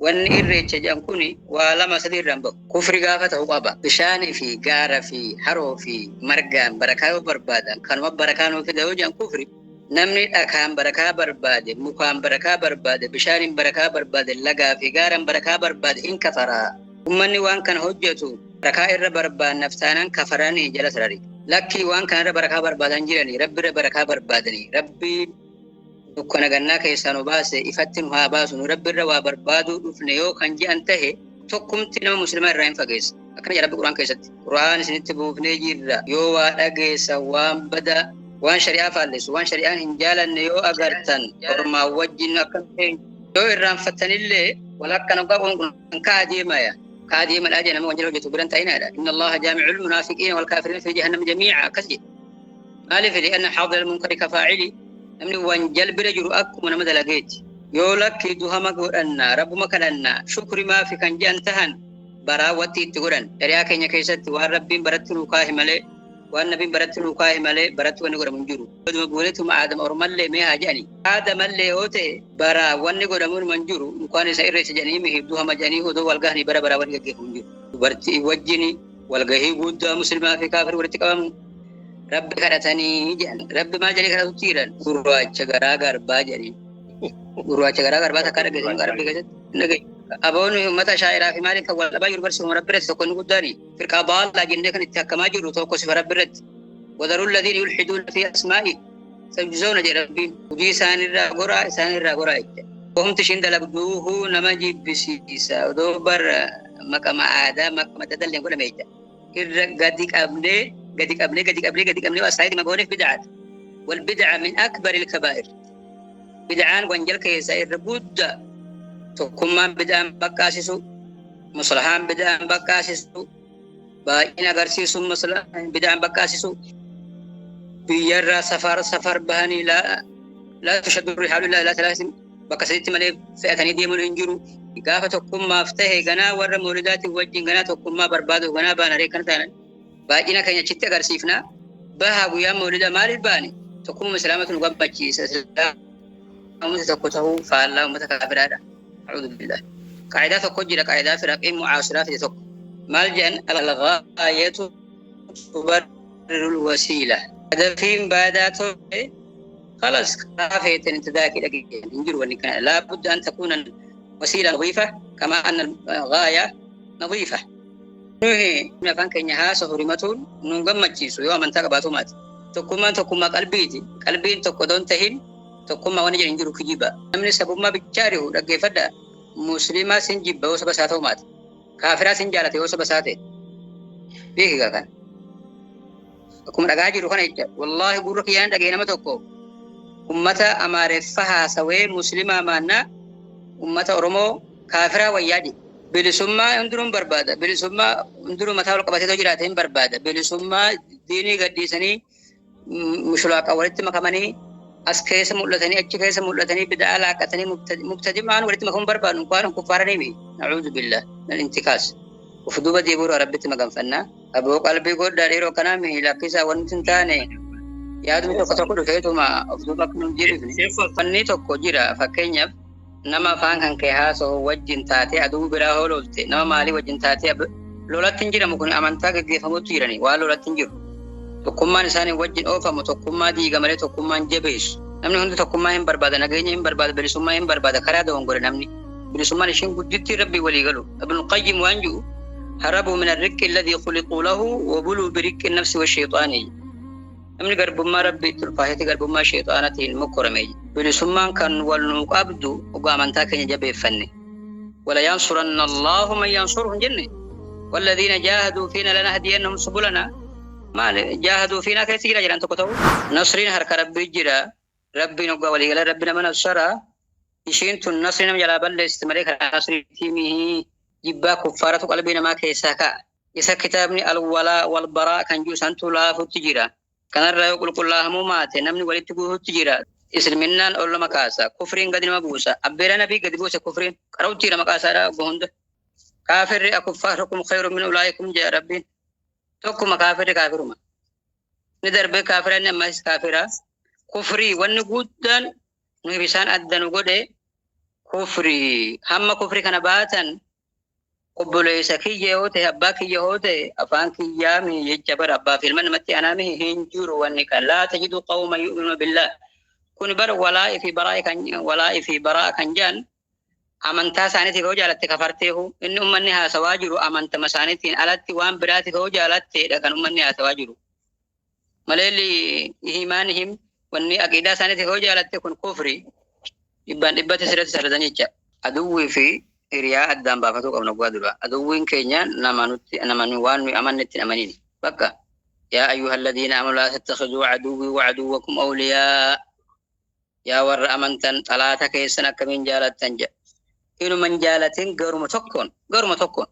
wanni irreecha jedhan kuni waa lama sadii irraan ba'u. Kufri gaafa ta'uu qaba. Bishaanii fi gaara fi haroo fi margaan barakaa yoo barbaadan kanuma barakaa nuu fida yoo jedhan kufri. Namni dhakaan barakaa barbaade, mukaan barakaa barbaade, bishaaniin barakaa barbaade, lagaa fi gaaraan barakaa barbaade in kafaraa. Ummanni waan kana hojjetu barakaa irra barbaannaaf taanaan kafaranii jala sarari. Lakkii waan kana irra barakaa barbaadan jiranii, rabbi irra barakaa barbaadanii, rabbi dukkana gannaa keessaa nu baase ifatti nu haa baasu, nu rabbi irra waa barbaaduu dhufne yoo kan jedhan tahe tokkumti nama muslimaa irraa hin fageessa. Akkana jedha rabbi Qur'aan keessatti. Qur'aan isinitti buufnee jirra yoo waa dhageessa waan bada waan shari'aa faalleessu waan shari'aan hin jaalanne yoo agartan ormaa wajjin akka yoo irraanfattanillee walakkana kan kaadeemaya kaadeemadhaa jedha nama wanjala hojjetu biran ta'inaadha. Inna Allaha jaami'ul munaafiqiina wal kaafiriina fi jahannam jamii'a akkas jedha. Maaliif li'anna haadira al-munkari kafaa'ili namni wanjal bira jiru akkuma nama dalageeti. Yoo lakki duhama godhanna rabbuma kadhanna shukri maafi kan jedhan tahan baraa watti itti godhan. Shari'aa keenya keessatti waan rabbiin baratti nuu kaahi malee waan nabiin baratti nuu kaahi malee baratti wanni godhamu hin jiru. Baduma gooletuma aadama ormallee mee haa jedhani. Aadamallee yoo ta'e baraa wanni godhamuun man jiru mukaan isa irreessa jedhanii mihi duhama jedhanii odoo wal gahanii bara baraa wanni gaggeeffamu hin jiru. Dubartii wajjini walgahii guddaa muslimaa fi kaafir walitti qabamu. Rabbi kadhatanii jedhan. Rabbi maal jedhee kadhatutti jiran? Gurraacha garaa garbaa jedhanii. Gurraacha garaa garbaa takka dhaggeessan rabbi keessatti. Aboonni ummata shaa'iraa fi maaliif kan wal dhabaa jiru barsiifama rabbi irratti tokko inni guddaani. Firqaa baallaa jennee kan itti hakkamaa jiru tokko sifa rabbi irratti. Wadaruu ladhiin yulxiduuna fi asmaa'i. Sajjisoona jedha rabbiin. Hojii isaanirraa goraa jecha. Homti ishiin dalagduuhuu nama jibbisiisa. Odoo bara maqama aadaa maqama dadalleen godhame jecha. Irra gadi qabnee wasaayitti magooniif bid'aadha. Wal bid'a min akbaril kabaa'ir. Bid'aan wanjal keessaa irra guddaa. Tokkummaan bid'aan baqqaasisu, maslahaan bid'aan baqqaasisu, baay'ina agarsiisu bid'aan baqqaasisu, biyyarraa safar bahanii laa tushaddu rihaalu illaa ilaa talaatin bakka sadiitti malee fe'atanii deemuun hin jiru. Gaafa tokkummaaf tahe ganaa warra mawlidaatiin wajjin ganaa tokkummaa barbaaduuf ganaa baanaree kan taanan baay'ina keenya achitti agarsiifna. Bahaa guyyaan mawlidaa maaliif baane? Tokkummaa islaamatu nu gammachiisa. Ummata tokko tahuu faallaa ummata kaafiraadha. أعوذ بالله. قاعدة تقول قاعدة فرقين معاصرات تقول ملجأ الغاية تبرر الوسيلة. هذا فيهم بعداته خلاص كافية انتداك لكن ينجر ونكان لا بد أن تكون الوسيلة نظيفة كما أن الغاية نظيفة. نهي ما كان كنيها سهرمتون نعم مجلس يوم من تقبضوا مات. تقوم قلبي تقودون تهين tokkummaa waan jedhan jiru kijiba. Namni sabummaa bichaarihu dhaggeeffadha. Muslimaa sin jibba yoo saba isaa ta'u maati. Kaafiraa sin jaalate yoo saba isaa ta'e. Beekigaa kana. Akkuma dhagaa jiru kana jecha. Wallaahi gurra kiyyaan dhagee nama tokko ummata Amaareffa haasawee muslimaa maannaa ummata Oromoo kaafiraa wayyaadhi. Bilisummaa hunduruun barbaada. Bilisummaa hunduruu mataa ol qabatee jiraate hin barbaada. Bilisummaa diinii gadhiisanii mushulaaqa walitti makamanii as keessa mul'atanii achi keessa mul'atanii bid'aa laaqatanii mubtadi'aan walitti makamuun barbaadu waan kuffaaranii mi na'uudhu billah nan intikaas uf duuba deebi'uu rabbitti maganfannaa aboo qalbii godhaa dhiiroo kanaa mi lakkisaa wanti hin taane yaadni tokko dhufeetuma of duuba akka nun jirifne fanni tokko jira fakkeenyaaf nama afaan kan kee haasa'u wajjin taatee aduu biraa hoololte nama maalii wajjin taatee lolatti hin jiramu kun amantaa gaggeeffamutti jiranii waan lolatti hin jiru. Tokkummaan isaanii wajjin oofamu tokkummaa diiga malee tokkummaan jabeessu. Namni hundi tokkummaa hin barbaada, nageenya hin barbaada, bilisummaa hin barbaada, karaa dogongore namni. Bilisummaan ishiin gudditti rabbii walii galu. Ibn Qayyim waan jiru harabuu min arriqqi alladhii khuliquu lahu wa buluu biriqqi nafsi washayxaani. Namni garbummaa rabbii tulfaayeti garbummaa shayxaanatiin mokkorame. Bilisummaan kan wal nuu qabdu ogaa amantaa keenya jabeeffanne. Wala yansuranna Allahu man yansuruhum jenne. والذين جاهدوا فينا لنهدينهم سبلنا. maal jaahaduu fiinaa keessi jira jiran tokko ta'u nasriin harka rabbii jira rabbiin oggaa walii gala rabbi nama nasara ishiin tun nasri nama jalaa balleessite malee karaa nasriitii mihi jibbaa kuffaaratu qalbii namaa keessaa ka'a isa kitaabni alwalaa walbaraa kan jiru santu laafutti jira kanarraa yoo qulqullaahamuu maate namni walitti guututti jira isliminnaan ol nama kaasa kufriin gadi nama buusa abbeera nabii gadi buusa kufriin qarawutti jira maqaasaadha hunda kaafirri akuffaarukum khayru min ulaa'ikum jee rabbiin tokkuma kaafiruma ni darbe kaafira ni ammas kaafira kufri wanni guddaan nu bisaan addanu godhe كفري هم كفري كان باتا قبليس كي يهوته أبا كي يهوته أفان كي يامي يجبر أبا في المن متي أنامه هنجور وانك لا تجد قوما يؤمنون بالله كن بر ولا في براء كان جان أمانتا سانتي فوجا لت كفرته إن أمنها سواجر أمانت مسانتين ألت وان براتي فوجا لت لكن أمنها سواجر ملالي إيمانهم واني أكيدا سانتي فوجا لت كن كفري يبان إبات سرت سردني جا أدوي في إرياء الدم بافتوك أو نقوادرا أدوين كينيا نمانوان أمانة أمانين بكا يا أيها الذين آمنوا لا تتخذوا عدوي وعدوكم أولياء يا ور أمانتن ألا تكيسنا كمن جالت تنجا إنو من جالتين غير متكون